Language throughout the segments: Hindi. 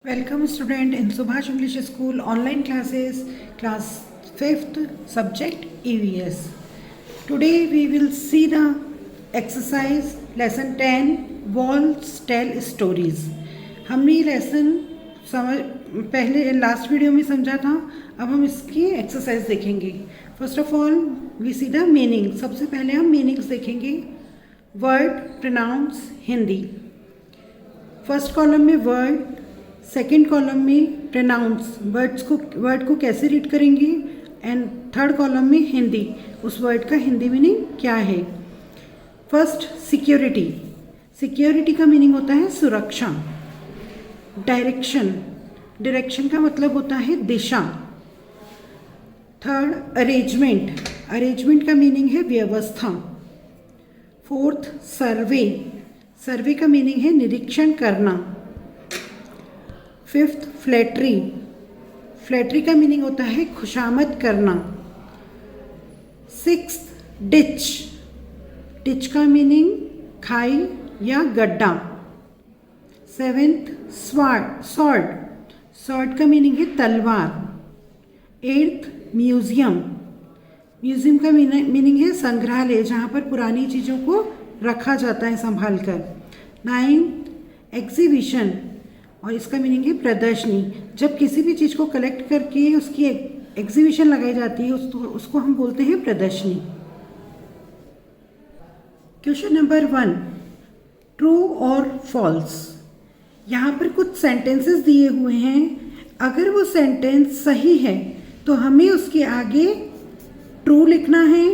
Welcome student in Subhash English School online classes, class 5th subject EVS. Today we will see the exercise lesson 10 walls tell stories. हमने ये लेसन पहले लास्ट वीडियो में समझा था. अब हम इसकी एक्सरसाइज देखेंगे. First of all we see the meaning. सबसे पहले हम मीनिंग्स देखेंगे. Word pronounce Hindi. First column में वर्ड, सेकेंड कॉलम में प्रोनाउंस वर्ड को कैसे रीड करेंगे, एंड थर्ड कॉलम में हिंदी, उस वर्ड का हिंदी मीनिंग क्या है. First security. सिक्योरिटी का मीनिंग होता है सुरक्षा. डायरेक्शन. डायरेक्शन का मतलब होता है दिशा. Third arrangement. अरेंजमेंट का मीनिंग है व्यवस्था. फोर्थ सर्वे. सर्वे का मीनिंग है निरीक्षण करना. Fifth flattery. फ्लैटरी का मीनिंग होता है खुशामद करना. Sixth ditch. डिच का मीनिंग खाई या गड्ढा. Seventh sword. स्वॉर्ड का मीनिंग है तलवार. Eighth museum. म्यूजियम का मीनिंग है संग्रहालय, जहाँ पर पुरानी चीज़ों को रखा जाता है संभाल कर. नाइन्थ एग्जीबिशन, और इसका मीनिंग है प्रदर्शनी. जब किसी भी चीज़ को कलेक्ट करके उसकी एग्जीबिशन लगाई जाती है उसको हम बोलते हैं प्रदर्शनी. क्वेश्चन नंबर 1, ट्रू और फॉल्स. यहाँ पर कुछ सेंटेंसेस दिए हुए हैं. अगर वो सेंटेंस सही है तो हमें उसके आगे ट्रू लिखना है,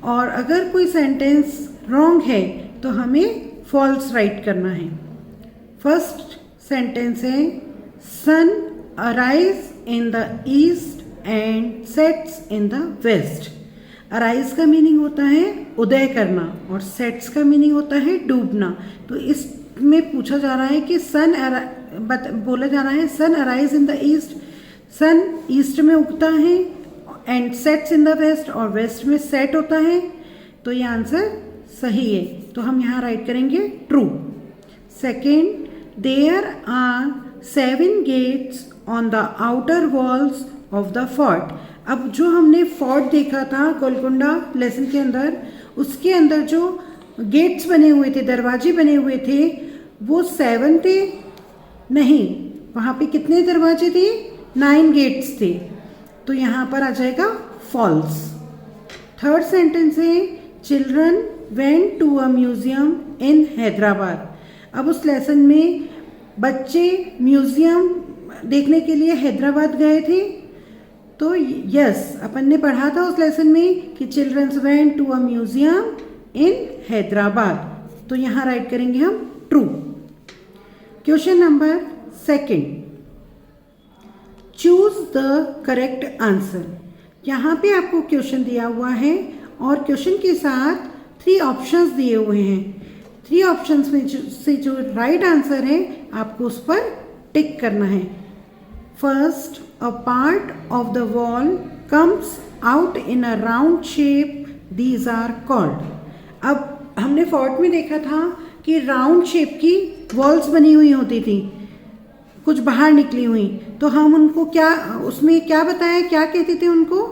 और अगर कोई सेंटेंस रॉन्ग है तो हमें फॉल्स राइट करना है. फर्स्ट सेंटेंस है sun arise in the east and sets in the west. Arise का मीनिंग होता है उदय करना, और सेट्स का मीनिंग होता है डूबना. तो इसमें पूछा जा रहा है कि बोला जा रहा है sun arise in the east. Sun east में उगता है, and sets in the west, और वेस्ट में सेट होता है. तो ये आंसर सही है, तो हम यहाँ राइट करेंगे true. Second, there are 7 gates on the outer walls of the fort. अब जो हमने फोर्ट देखा था गोलकुंडा लेसन के अंदर, उसके अंदर जो गेट्स बने हुए थे, दरवाजे बने हुए थे, वो 7 थे? नहीं, वहाँ पे कितने दरवाजे थे? 9 गेट्स थे. तो यहाँ पर आ जाएगा फॉल्स. थर्ड सेंटेंस है children went to a museum in Hyderabad. अब उस लेसन में बच्चे म्यूज़ियम देखने के लिए हैदराबाद गए थे. तो यस, अपन ने पढ़ा था उस लेसन में कि childrens went to a museum in Hyderabad. तो यहाँ राइट करेंगे हम true. Question number 2, choose the correct answer. यहाँ पे आपको क्वेश्चन दिया हुआ है, और क्वेश्चन के साथ 3 ऑप्शंस दिए हुए हैं. 3 ऑप्शंस में से जो राइट आंसर है आपको उस पर टिक करना है. First, a part of the wall comes out in a round shape, these are called. अब हमने फोर्ट में देखा था कि राउंड शेप की वॉल्स बनी हुई होती थी, कुछ बाहर निकली हुई. तो हम उनको उसमें क्या बताया, क्या कहते थे उनको?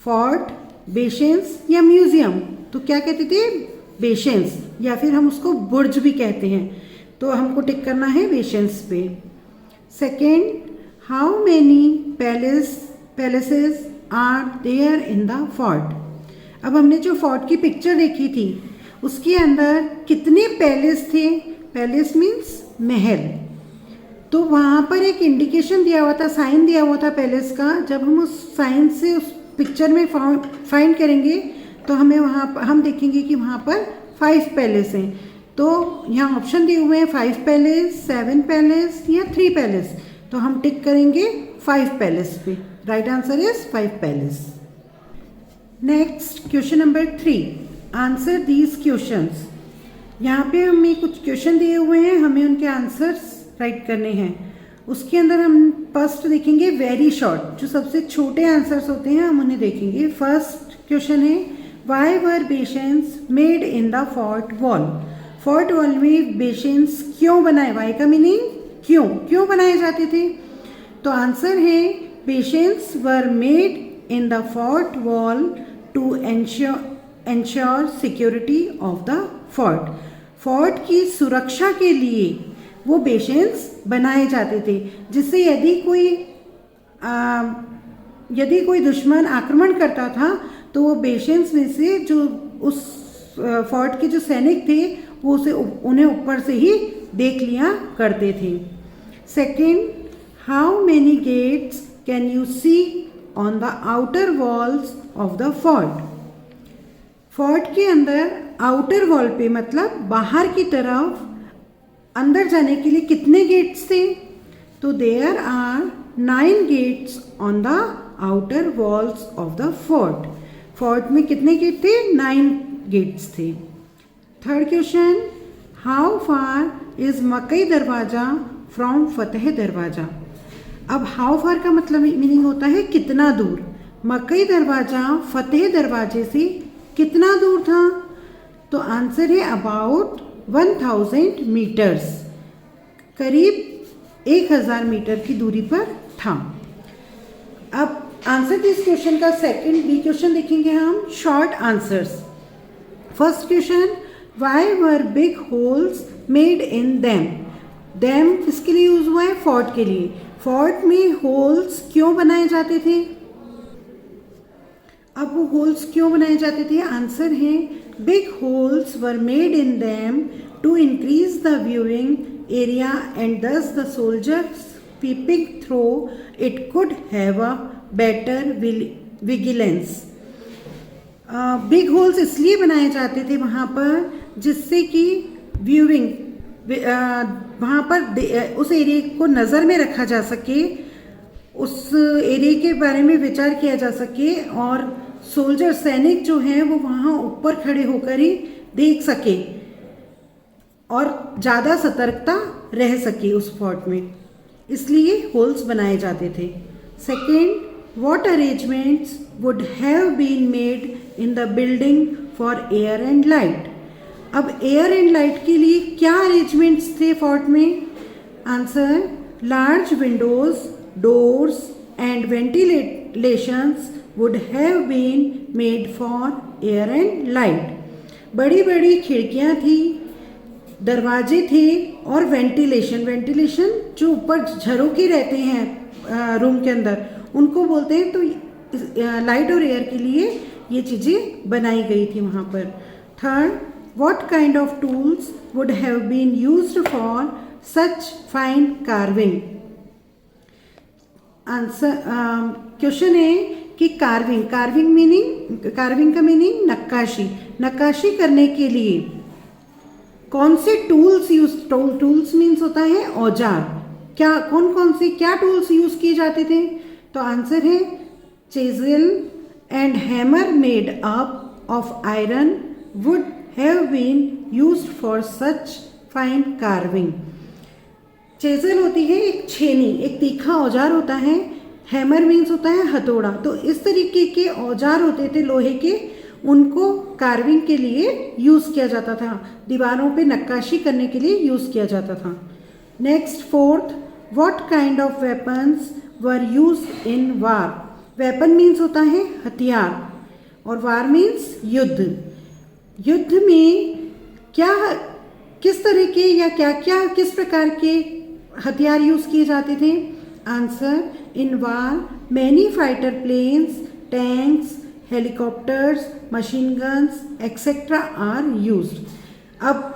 फोर्ट, बेशेंस या म्यूजियम. तो क्या कहते थे? बेशेंस, या फिर हम उसको बुर्ज भी कहते हैं. तो हमको टिक करना है बेशेंस पे. Second, how many palaces are there in the fort. अब हमने जो फोर्ट की पिक्चर देखी थी उसके अंदर कितने पैलेस थे? पैलेस मीन्स महल. तो वहाँ पर एक इंडिकेशन दिया हुआ था, साइन दिया हुआ था पैलेस का. जब हम उस साइन से उस पिक्चर में फाइंड करेंगे तो हमें हम देखेंगे कि वहाँ पर 5 पैलेस हैं. तो यहाँ ऑप्शन दिए हुए हैं 5 पैलेस, 7 पैलेस या 3 पैलेस. तो हम टिक करेंगे 5 पैलेस पे. Right answer is 5 palace. Next, question number 3, answer these questions. यहाँ पे हमें कुछ क्वेश्चन दिए हुए हैं, हमें उनके आंसर्स राइट करने हैं. उसके अंदर हम फर्स्ट देखेंगे वेरी शॉर्ट, जो सबसे छोटे आंसर्स होते हैं हम उन्हें देखेंगे. फर्स्ट क्वेश्चन है why were bastions made in the fort wall. Fort wall में बेशेंस क्यों बनाए? वाई का मीनिंग क्यों क्यों बनाए जाते थे? तो आंसर है bastions were made in the fort wall to ensure security of the fort. Fort की सुरक्षा के लिए वो बेसेंस बनाए जाते थे, जिससे यदि कोई दुश्मन आक्रमण करता था तो वो बेसेंस में से जो उस फोर्ट के जो सैनिक थे वो उन्हें ऊपर से ही देख लिया करते थे। Second, how many gates can you see on the outer walls of the fort? Fort के अंदर आउटर वॉल पे मतलब बाहर की तरफ अंदर जाने के लिए कितने गेट्स थे? तो there are 9 gates on the outer walls of the fort. Fort में कितने गेट थे? 9 गेट्स थे। Third question, how far is Makai Darwaza from फतेह दरवाजा? अब हाउ फार का मतलब मीनिंग होता है कितना दूर। मकई दरवाजा फतेह दरवाजे से कितना दूर था? तो आंसर है अबाउट 1000 मीटर्स, करीब 1000 मीटर की दूरी पर था। अब आंसर दिस क्वेश्चन का सेकंड बी क्वेश्चन देखेंगे हम, short answers. First question, why were big holes made in them? Them किसके लिए यूज हुआ है? फोर्ट के लिए। फोर्ट में होल्स क्यों बनाए जाते थे? अब वो होल्स क्यों बनाए जाते थे? आंसर है big holes were made in them to increase the viewing area and thus the soldiers peeping through it could have a better vigilance। Big holes इसलिए बनाए जाते थे वहाँ पर जिससे कि व्यूइंग वहाँ पर उस एरिया को नज़र में रखा जा सके, उस एरिया के बारे में विचार किया जा सके और सोल्जर सैनिक जो हैं वो वहाँ ऊपर खड़े होकर ही देख सके और ज़्यादा सतर्कता रह सके उस फोर्ट में, इसलिए होल्स बनाए जाते थे। Second, what arrangements would have been made in the building for air and light? अब एयर एंड लाइट के लिए क्या अरेंजमेंट्स थे फोर्ट में? Answer, large windows, doors and ventilations would have been made for air and light. बड़ी बड़ी खिड़कियाँ थी, दरवाजे थे और वेंटिलेशन जो ऊपर झरोखे रहते हैं रूम के अंदर, उनको बोलते हैं। तो लाइट और एयर के लिए ये चीज़ें बनाई गई थी वहाँ पर। Third, what kind of tools would have been used for such fine carving? Answer question है कि कार्विंग का मीनिंग नक्काशी करने के लिए कौन से टूल्स टूल्स मीन्स होता है औजार। क्या टूल्स यूज किए जाते थे? तो आंसर है chisel and hammer made up of iron would have been used for such fine carving. Chisel होती है एक छेनी, एक तीखा औजार होता है। हैमर मीन्स होता है हथौड़ा। तो इस तरीके के औजार होते थे लोहे के, उनको कार्विंग के लिए यूज़ किया जाता था, दीवारों पे नक्काशी करने के लिए यूज़ किया जाता था। Next, fourth, what kind of weapons were used in war? Weapon means होता है हथियार और वार मीन्स युद्ध। युद्ध में किस तरह के या किस प्रकार के हथियार यूज़ किए जाते थे? Answer, in war many fighter planes, tanks, helicopters, machine guns etcetera are used. अब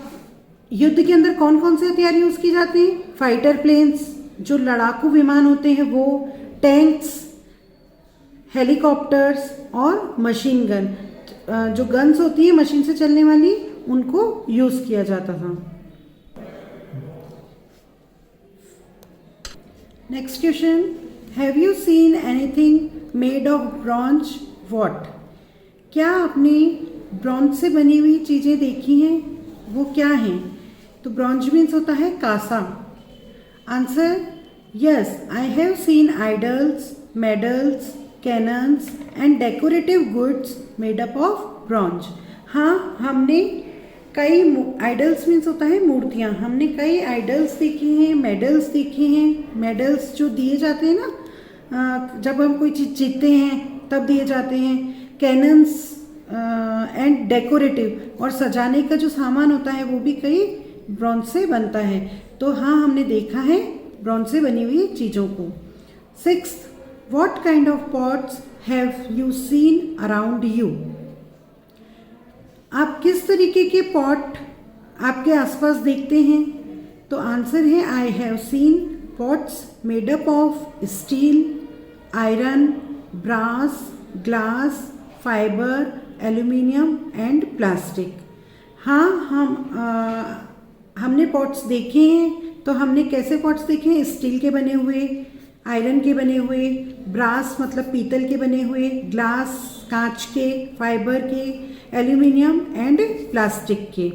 युद्ध के अंदर कौन कौन से हथियार यूज़ किए जाते हैं? फाइटर प्लेन्स जो लड़ाकू विमान होते हैं वो, टैंक्स, हेलीकॉप्टर्स और मशीन गन जो गन्स होती है मशीन से चलने वाली, उनको यूज़ किया जाता था। Next question, have you seen anything made of bronze what? क्या आपने ब्रॉन्ज से बनी हुई चीज़ें देखी हैं? वो क्या हैं? तो ब्रॉन्ज मीन्स होता है कांसा। Answer, yes, I have seen idols, medals, cannons and decorative goods made up of bronze. हाँ, हमने कई आइडल्स मीन्स होता है मूर्तियाँ, हमने कई आइडल्स देखी हैं, मेडल्स देखे हैं। मेडल्स जो दिए जाते हैं ना, जब हम कोई चीज़ जीतते हैं तब दिए जाते हैं। कैनन्स एंड डेकोरेटिव, और सजाने का जो सामान होता है वो भी कई ब्रॉन्ज से बनता है। तो हाँ, हमने देखा है ब्रॉन्ज से बनी हुई चीज़ों को। 6th, what kind of pots have you seen around you? आप किस तरीके के पॉट आपके आसपास देखते हैं? तो आंसर है I have seen pots made up of steel, iron, brass, glass, fibre, aluminium and plastic. हाँ, हमने पॉट्स देखे हैं। तो हमने कैसे पॉट्स देखे हैं? स्टील के बने हुए, आयरन के बने हुए, ब्रास मतलब पीतल के बने हुए, ग्लास कांच के, फाइबर के, एल्यूमिनियम एंड प्लास्टिक के।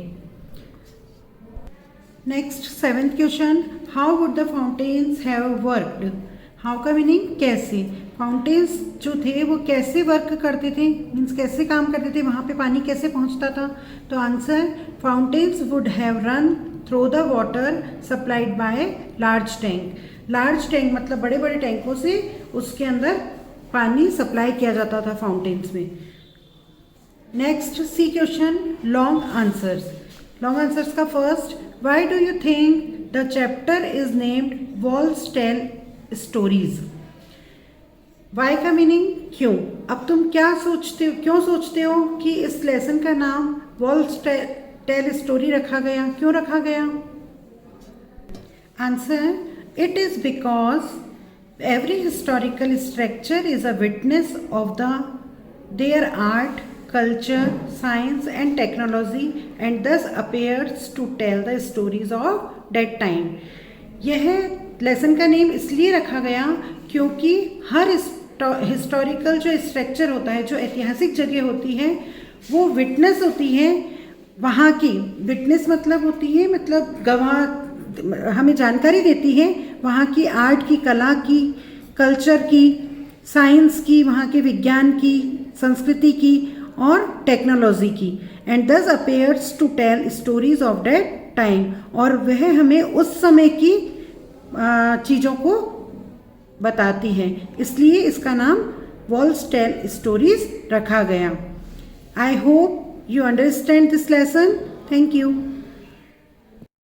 Next 7th question, how would the fountains have worked? How का मीनिंग कैसे। फाउंटेन्स जो थे वो कैसे वर्क करते थे, मीन्स कैसे काम करते थे, वहाँ पे पानी कैसे पहुँचता था? तो answer, fountains would have run through the water supplied by large tank. Large tank मतलब बड़े बड़े टैंकों से उसके अंदर पानी सप्लाई किया जाता था फाउंटेन्स में। Next C question, long answers. Long answers का first, why do you think the chapter is named walls tell stories? Why का मीनिंग क्यों। अब तुम क्या सोचते हो, क्यों सोचते हो कि इस लेसन का नाम वॉल्स टेल स्टोरी रखा गया, क्यों रखा गया? Answer, it is because every historical structure is a witness of their art, culture, science and technology and thus appears to tell the stories of that time. यह लेसन का नेम इसलिए रखा गया क्योंकि हर हिस्टोरिकल जो स्ट्रक्चर होता है, जो ऐतिहासिक जगह होती है, वो विटनेस होती है वहाँ की। विटनेस मतलब होती है, मतलब गवाह, हमें जानकारी देती है वहाँ की आर्ट की, कला की, कल्चर की, साइंस की, वहाँ के विज्ञान की, संस्कृति की और टेक्नोलॉजी की। And this appears to tell stories of that time, और वह हमें उस समय की चीज़ों को बताती है, इसलिए इसका नाम वॉल्स टेल स्टोरीज रखा गया। I hope you understand this lesson. Thank you.